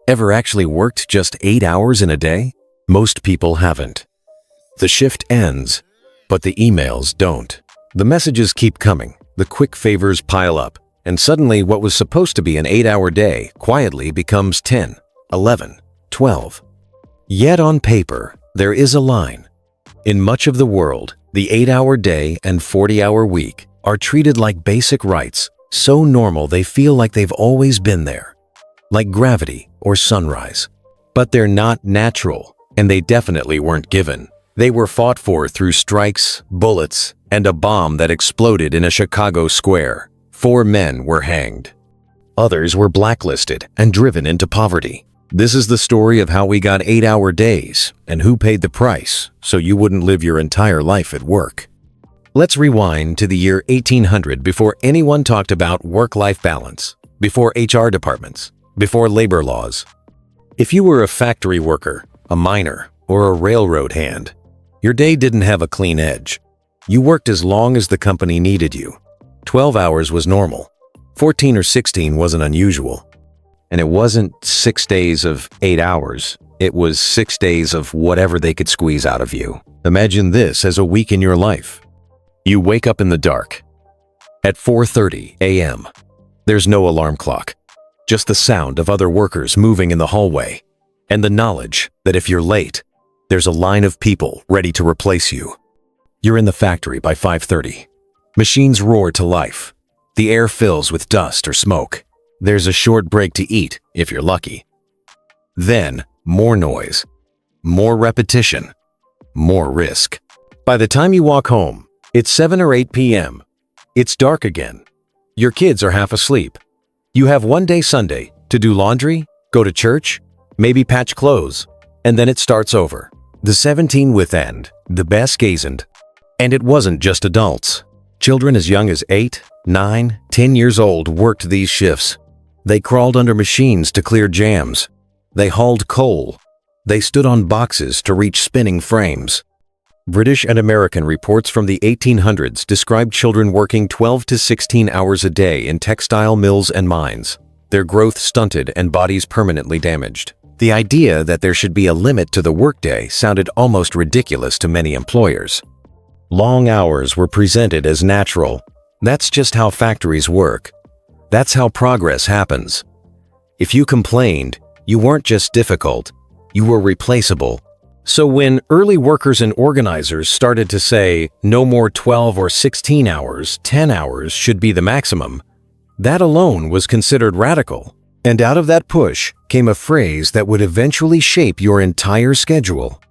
Ever actually worked just 8 hours in a day? Most people haven't. The shift ends, but the emails don't. The messages keep coming, the quick favors pile up, and suddenly what was supposed to be an 8-hour day quietly becomes 10, 11, 12. Yet on paper, there is a line. In much of the world, the 8-hour day and 40-hour week are treated like basic rights, so normal they feel like they've always been there, like gravity or sunrise. But they're not natural, and they definitely weren't given. They were fought for through strikes, bullets, and a bomb that exploded in a Chicago square. 4 men were hanged. Others were blacklisted and driven into poverty. This is the story of how we got 8-hour days and who paid the price so you wouldn't live your entire life at work. Let's rewind to the year 1800 before anyone talked about work-life balance, before HR departments, before labor laws. If you were a factory worker, a miner, or a railroad hand, your day didn't have a clean edge. You worked as long as the company needed you. 12 hours was normal. 14 or 16 wasn't unusual. And it wasn't 6 days of 8 hours. It was 6 days of whatever they could squeeze out of you. Imagine this as a week in your life. You wake up in the dark at 4:30 a.m. There's no alarm clock, just the sound of other workers moving in the hallway, and the knowledge that if you're late, there's a line of people ready to replace you. You're in the factory by 5:30. Machines roar to life. The air fills with dust or smoke. There's a short break to eat, if you're lucky. Then, more noise, more repetition, more risk. By the time you walk home, it's 7 or 8 p.m. It's dark again. Your kids are half asleep. You have one day Sunday to do laundry, go to church, maybe patch clothes, and then it starts over. The 17 with end, the best gazed. And it wasn't just adults. Children as young as 8, 9, 10 years old worked these shifts. They crawled under machines to clear jams. They hauled coal. They stood on boxes to reach spinning frames. British and American reports from the 1800s described children working 12 to 16 hours a day in textile mills and mines, their growth stunted and bodies permanently damaged. The idea that there should be a limit to the workday sounded almost ridiculous to many employers. Long hours were presented as natural. That's just how factories work. That's how progress happens. If you complained, you weren't just difficult, you were replaceable. So when early workers and organizers started to say no more 12 or 16 hours, 10 hours should be the maximum, that alone was considered radical. And out of that push came a phrase that would eventually shape your entire schedule.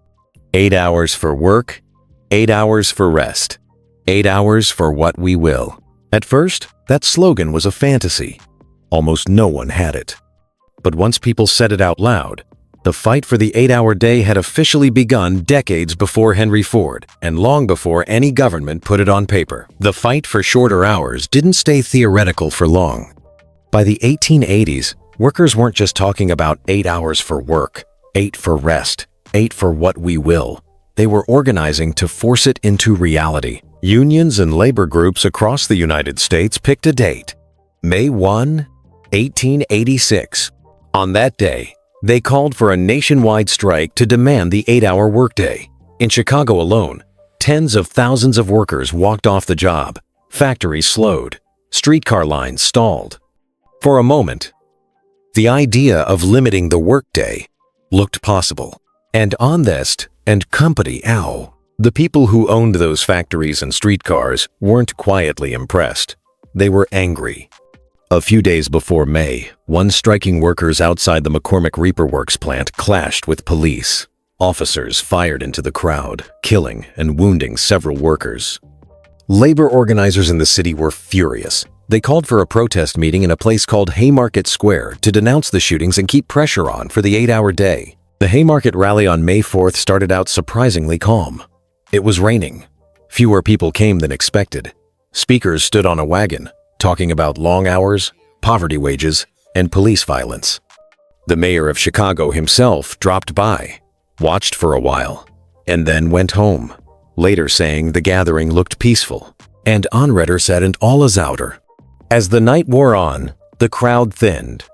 8 hours for work, 8 hours for rest, 8 hours for what we will. At first, that slogan was a fantasy. Almost no one had it. But once people said it out loud, the fight for the 8-hour day had officially begun decades before Henry Ford and long before any government put it on paper. The fight for shorter hours didn't stay theoretical for long. By the 1880s, workers weren't just talking about 8 hours for work, 8 for rest, 8 for what we will. They were organizing to force it into reality. Unions and labor groups across the United States picked a date, May 1, 1886. On that day, they called for a nationwide strike to demand the 8-hour workday. In Chicago alone, tens of thousands of workers walked off the job. Factories slowed. Streetcar lines stalled. For a moment, the idea of limiting the workday looked possible. And Honest and Company, the people who owned those factories and streetcars, weren't quietly impressed. They were angry. A few days before May, one striking workers outside the McCormick Reaper Works plant clashed with police. Officers fired into the crowd, killing and wounding several workers. Labor organizers in the city were furious. They called for a protest meeting in a place called Haymarket Square to denounce the shootings and keep pressure on for the 8-hour day. The Haymarket rally on May 4th started out surprisingly calm. It was raining. Fewer people came than expected. Speakers stood on a wagon, talking about long hours, poverty wages, and police violence. The mayor of Chicago himself dropped by, watched for a while, and then went home, later saying the gathering looked peaceful, and onredder said it all is outer. As the night wore on, the crowd thinned.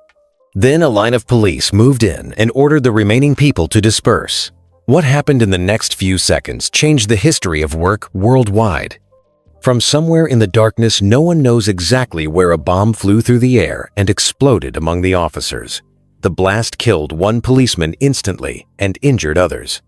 Then a line of police moved in and ordered the remaining people to disperse. What happened in the next few seconds changed the history of work worldwide. From somewhere in the darkness, no one knows exactly where a bomb flew through the air and exploded among the officers. The blast killed one policeman instantly and injured others.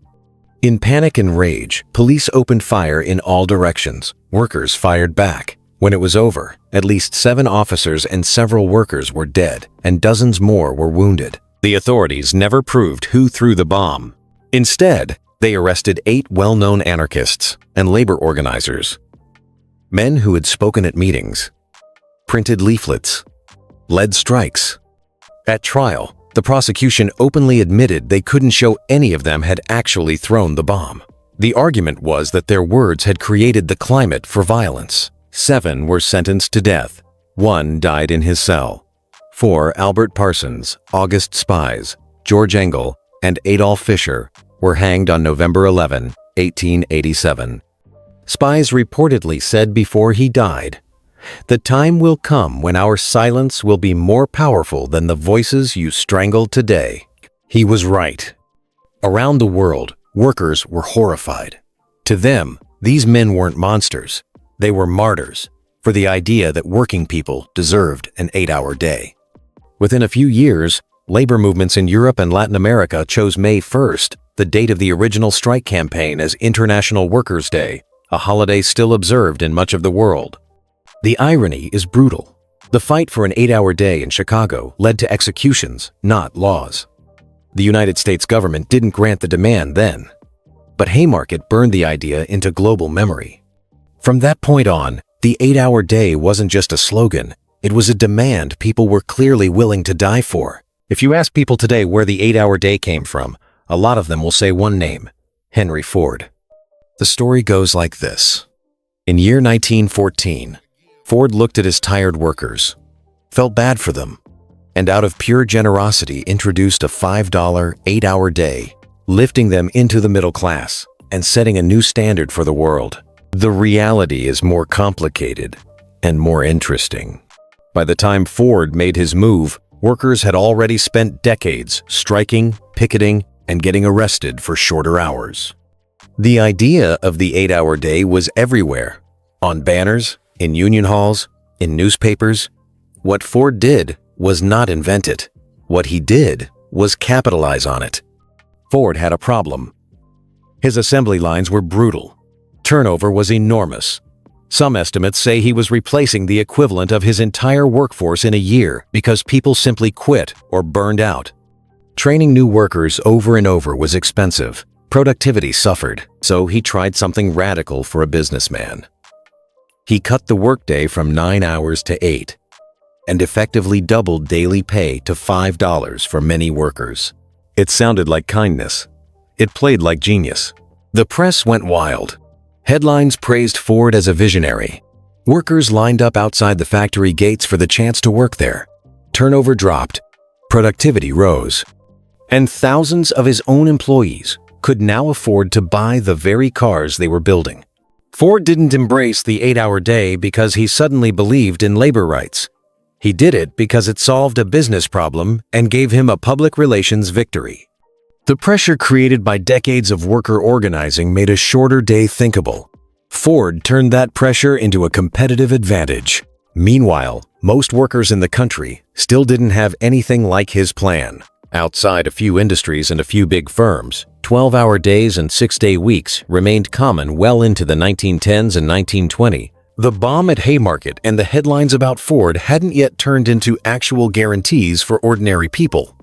In panic and rage, police opened fire in all directions. Workers fired back. When it was over, at least 7 officers and several workers were dead, and dozens more were wounded. The authorities never proved who threw the bomb. Instead, they arrested 8 well-known anarchists and labor organizers. Men who had spoken at meetings, printed leaflets, led strikes. At trial, the prosecution openly admitted they couldn't show any of them had actually thrown the bomb. The argument was that their words had created the climate for violence. 7 were sentenced to death. 1 died in his cell. 4, Albert Parsons, August Spies, George Engel, and Adolf Fischer, were hanged on November 11, 1887. Spies reportedly said before he died, "The time will come when our silence will be more powerful than the voices you strangled today." He was right. Around the world, workers were horrified. To them, these men weren't monsters. They were martyrs for the idea that working people deserved an 8-hour day. Within a few years, labor movements in Europe and Latin America chose May 1st, the date of the original strike campaign, as International Workers' Day, a holiday still observed in much of the world. The irony is brutal. The fight for an 8-hour day in Chicago led to executions, not laws. The United States government didn't grant the demand then, but Haymarket burned the idea into global memory. From that point on, the 8-hour day wasn't just a slogan, it was a demand people were clearly willing to die for. If you ask people today where the 8-hour day came from, a lot of them will say one name: Henry Ford. The story goes like this. In year 1914, Ford looked at his tired workers, felt bad for them, and out of pure generosity introduced a $5 8-hour day, lifting them into the middle class and setting a new standard for the world. The reality is more complicated and more interesting. By the time Ford made his move, workers had already spent decades striking, picketing, and getting arrested for shorter hours. The idea of the 8-hour day was everywhere, on banners, in union halls, in newspapers. What Ford did was not invent it. What he did was capitalize on it. Ford had a problem. His assembly lines were brutal. Turnover was enormous. Some estimates say he was replacing the equivalent of his entire workforce in a year because people simply quit or burned out. Training new workers over and over was expensive. Productivity suffered, so he tried something radical for a businessman. He cut the workday from 9 hours to 8 and effectively doubled daily pay to $5 for many workers. It sounded like kindness. It played like genius. The press went wild. Headlines praised Ford as a visionary. Workers lined up outside the factory gates for the chance to work there. Turnover dropped. Productivity rose. And thousands of his own employees could now afford to buy the very cars they were building. Ford didn't embrace the 8-hour day because he suddenly believed in labor rights. He did it because it solved a business problem and gave him a public relations victory. The pressure created by decades of worker organizing made a shorter day thinkable. Ford turned that pressure into a competitive advantage. Meanwhile, most workers in the country still didn't have anything like his plan. Outside a few industries and a few big firms, 12-hour days and 6-day weeks remained common well into the 1910s and 1920s. The bomb at Haymarket and the headlines about Ford hadn't yet turned into actual guarantees for ordinary people.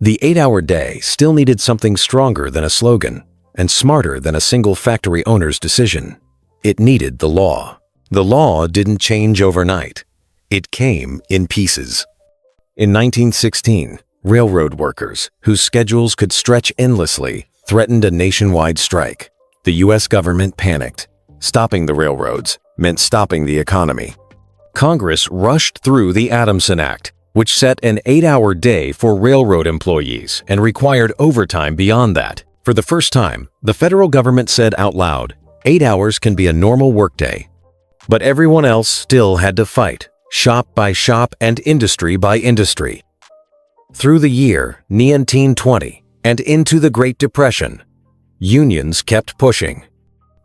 The 8-hour day still needed something stronger than a slogan and smarter than a single factory owner's decision. It needed the law. The law didn't change overnight. It came in pieces. In 1916, railroad workers, whose schedules could stretch endlessly, threatened a nationwide strike. The U.S. government panicked. Stopping the railroads meant stopping the economy. Congress rushed through the Adamson Act, which set an 8-hour day for railroad employees and required overtime beyond that. For the first time, the federal government said out loud, 8 hours can be a normal workday. But everyone else still had to fight, shop by shop and industry by industry. Through the year 1920 and into the Great Depression, unions kept pushing.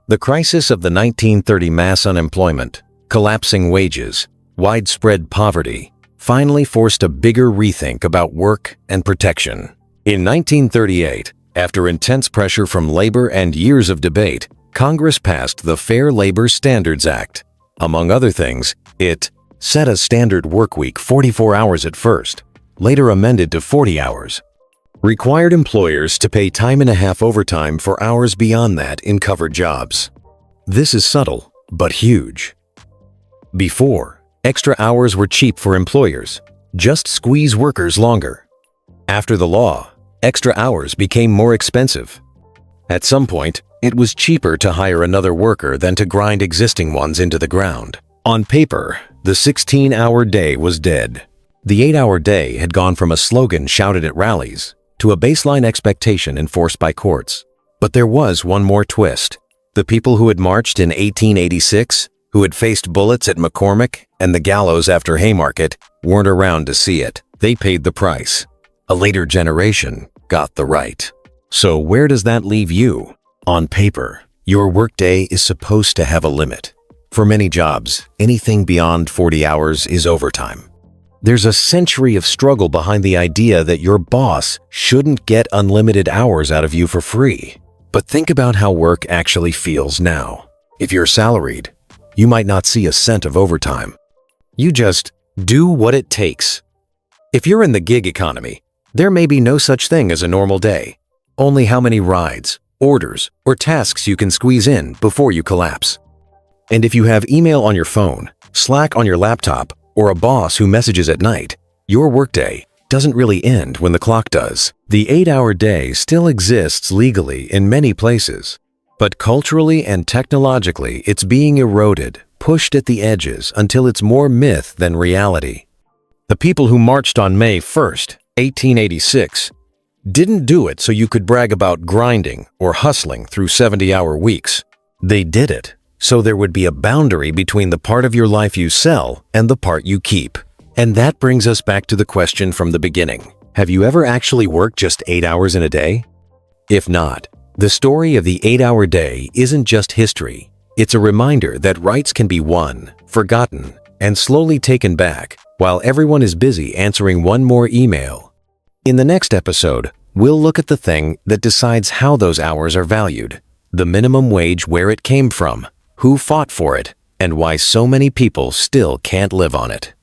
The crisis of the 1930 mass unemployment, collapsing wages, widespread poverty, finally forced a bigger rethink about work and protection. In 1938, after intense pressure from labor and years of debate, Congress passed the Fair Labor Standards Act. Among other things, it set a standard workweek 44 hours at first, later amended to 40 hours. Required employers to pay time-and-a-half overtime for hours beyond that in covered jobs. This is subtle, but huge. Before, extra hours were cheap for employers. Just squeeze workers longer. After the law, extra hours became more expensive. At some point, it was cheaper to hire another worker than to grind existing ones into the ground. On paper, the 16-hour day was dead. The 8-hour day had gone from a slogan shouted at rallies to a baseline expectation enforced by courts. But there was one more twist. The people who had marched in 1886, who had faced bullets at McCormick and the gallows after Haymarket, weren't around to see it. They paid the price. A later generation got the right. So where does that leave you? On paper, your workday is supposed to have a limit. For many jobs, anything beyond 40 hours is overtime. There's a century of struggle behind the idea that your boss shouldn't get unlimited hours out of you for free. But think about how work actually feels now. If you're salaried, you might not see a cent of overtime. You just do what it takes. If you're in the gig economy, there may be no such thing as a normal day. Only how many rides, orders, or tasks you can squeeze in before you collapse. And if you have email on your phone, Slack on your laptop, or a boss who messages at night, your workday doesn't really end when the clock does. The 8-hour day still exists legally in many places, but culturally and technologically it's being eroded, pushed at the edges until it's more myth than reality. The people who marched on May 1st, 1886, didn't do it so you could brag about grinding or hustling through 70-hour weeks. They did it so there would be a boundary between the part of your life you sell and the part you keep. And that brings us back to the question from the beginning. Have you ever actually worked just 8 hours in a day? If not, the story of the 8-hour day isn't just history. It's a reminder that rights can be won, forgotten, and slowly taken back while everyone is busy answering one more email. In the next episode, we'll look at the thing that decides how those hours are valued, the minimum wage, where it came from, who fought for it, and why so many people still can't live on it.